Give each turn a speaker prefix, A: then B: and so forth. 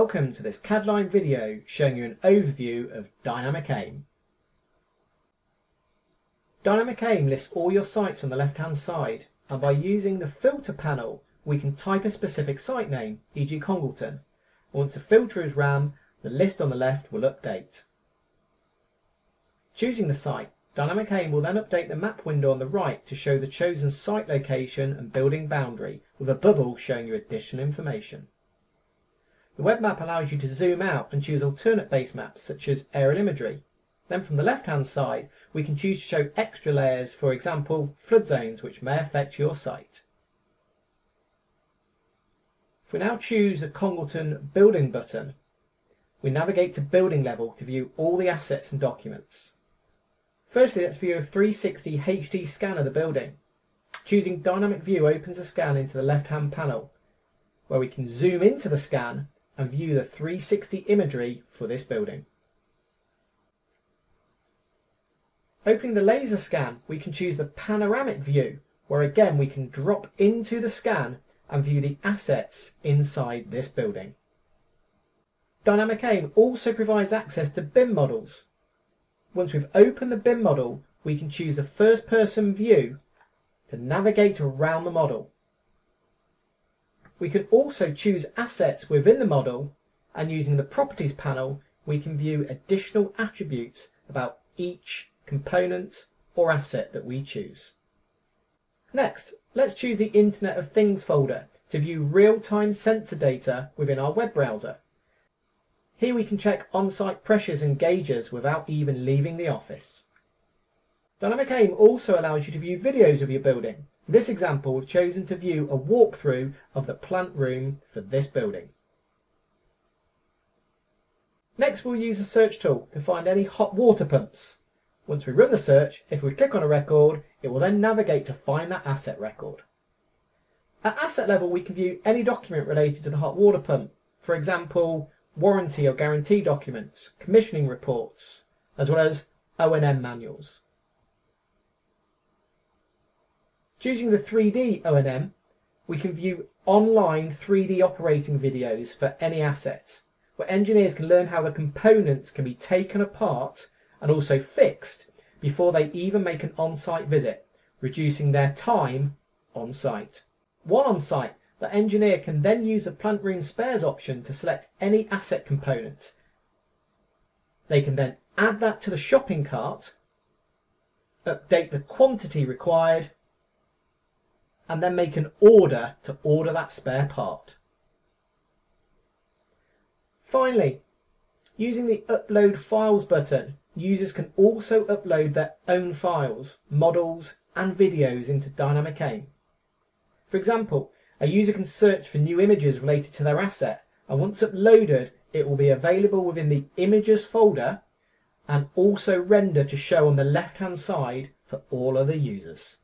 A: Welcome to this Cadline video showing you an overview of DynamicAIM. DynamicAIM lists all your sites on the left hand side, and by using the filter panel we can type a specific site name, e.g. Congleton. Once the filter is ran, the list on the left will update. Choosing the site, DynamicAIM will then update the map window on the right to show the chosen site location and building boundary, with a bubble showing you additional information. The web map allows you to zoom out and choose alternate base maps such as aerial imagery. Then from the left hand side we can choose to show extra layers, for example flood zones, which may affect your site. If we now choose the Congleton building button, we navigate to building level to view all the assets and documents. Firstly, let's view a 360 HD scan of the building. Choosing Dynamic View opens a scan into the left hand panel, where we can zoom into the scan and view the 360 imagery for this building. Opening the laser scan, we can choose the panoramic view, where again we can drop into the scan and view the assets inside this building. DynamicAIM also provides access to BIM models. Once we've opened the BIM model, we can choose the first person view to navigate around the model. We can also choose assets within the model, and using the properties panel we can view additional attributes about each component or asset that we choose. Next, let's choose the Internet of Things folder to view real-time sensor data within our web browser. Here we can check on-site pressures and gauges without even leaving the office. DynamicAIM also allows you to view videos of your building. In this example, we've chosen to view a walkthrough of the plant room for this building. Next, we'll use the search tool to find any hot water pumps. Once we run the search, if we click on a record, it will then navigate to find that asset record. At asset level, we can view any document related to the hot water pump, for example, warranty or guarantee documents, commissioning reports, as well as O&M manuals. Choosing the 3D O&M, we can view online 3D operating videos for any asset, where engineers can learn how the components can be taken apart and also fixed before they even make an on-site visit, reducing their time on site. While on site, the engineer can then use the plant room spares option to select any asset component. They can then add that to the shopping cart, update the quantity required, and then make an order to order that spare part. Finally, using the Upload Files button, users can also upload their own files, models and videos into DynamicAIM. For example, a user can search for new images related to their asset, and once uploaded it will be available within the Images folder and also render to show on the left hand side for all other users.